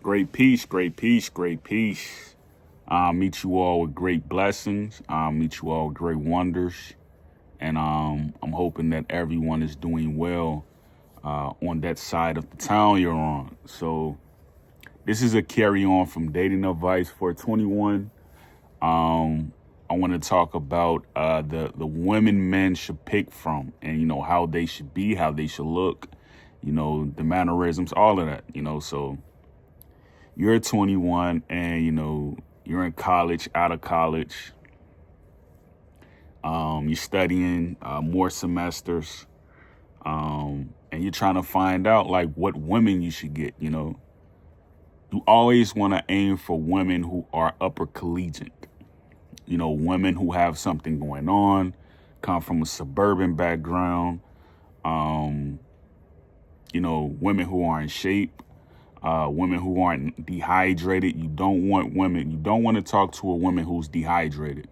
Great peace, great peace, great peace. Meet you all with great blessings. Meet you all with great wonders. And I'm hoping that everyone is doing well on that side of the town you're on. So this is a carry on from Dating Advice for 21. I want to talk about the women men should pick from, and how they should be, how they should look, the mannerisms, all of that. So you're 21 and you're in college, out of college. You're studying more semesters, and you're trying to find out like what women you should get. You always want to aim for women who are upper collegiate. Women who have something going on, come from a suburban background. Women who are in shape. Women who aren't dehydrated. You don't want to talk to a woman who's dehydrated.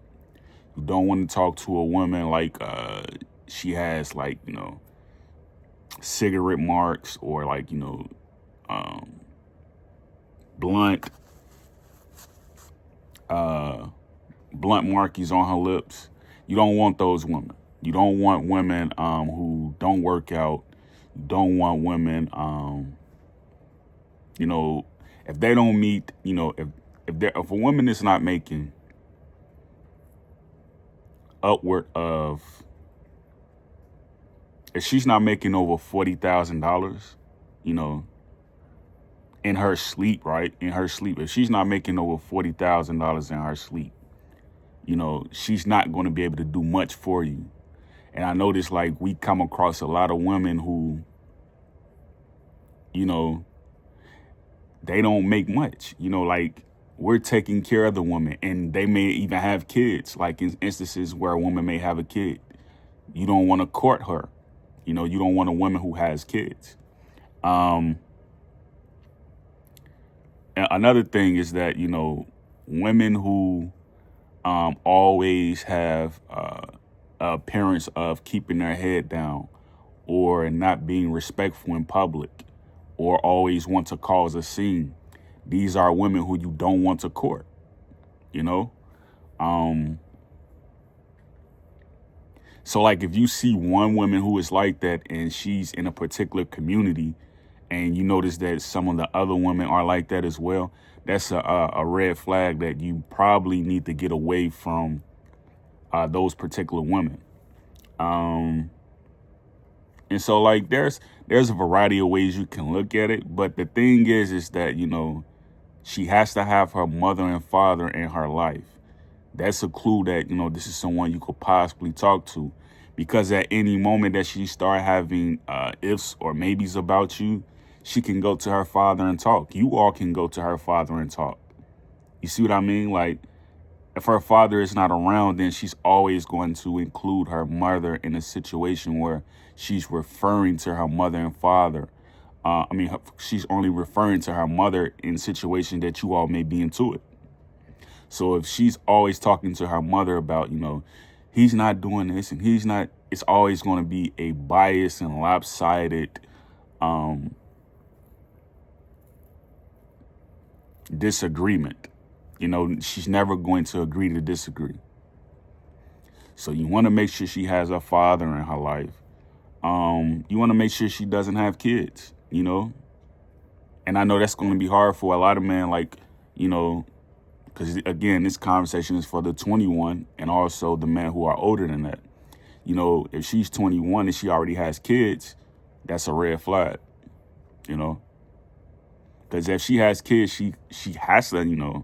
You don't want to talk to a woman like she has cigarette marks or blunt markings on her lips. You don't want those women. You don't want women who don't work out. You don't want women if they don't meet, if a woman is not making upward of, if she's not making over $40,000, in her sleep, right? In her sleep, if she's not making over $40,000 in her sleep, she's not going to be able to do much for you. And I notice we come across a lot of women who, they don't make much, we're taking care of the woman, and they may even have kids, like in instances where a woman may have a kid. You don't want to court her. You don't want a woman who has kids. Another thing is that, women who always have appearance of keeping their head down or not being respectful in public or always want to cause a scene. These are women who you don't want to court, So if you see one woman who is like that and she's in a particular community and you notice that some of the other women are like that as well, that's a red flag that you probably need to get away from those particular women. And so there's a variety of ways you can look at it. But the thing is that, she has to have her mother and father in her life. That's a clue that, this is someone you could possibly talk to, because at any moment that she start having ifs or maybes about you, she can go to her father and talk. You all can go to her father and talk. You see what I mean? If her father is not around, then she's always going to include her mother in a situation where she's referring to her mother and father. She's only referring to her mother in situations that you all may be into it. So if she's always talking to her mother about, he's not doing this and he's not, it's always going to be a biased and lopsided disagreement. She's never going to agree to disagree. So you want to make sure she has her father in her life. You want to make sure she doesn't have kids, And I know that's going to be hard for a lot of men, because again, this conversation is for the 21 and also the men who are older than that. If she's 21 and she already has kids, that's a red flag, Because if she has kids, she has to,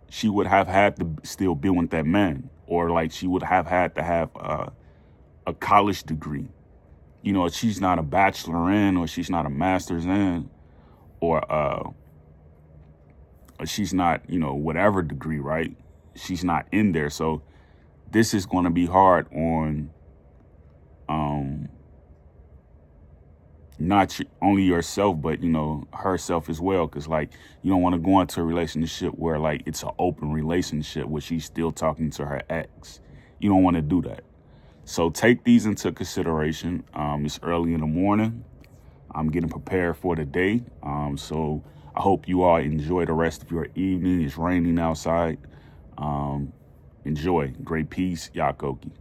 she would have had to still be with that man, or she would have had to have a college degree. She's not a bachelor in, or she's not a master's in, or she's not, whatever degree, right? She's not in there. So this is going to be hard on not only yourself, but, herself as well. Because, you don't want to go into a relationship where, it's an open relationship where she's still talking to her ex. You don't want to do that. So take these into consideration. It's early in the morning. I'm getting prepared for the day. So I hope you all enjoy the rest of your evening. It's raining outside. Enjoy. Great peace. Yakoki.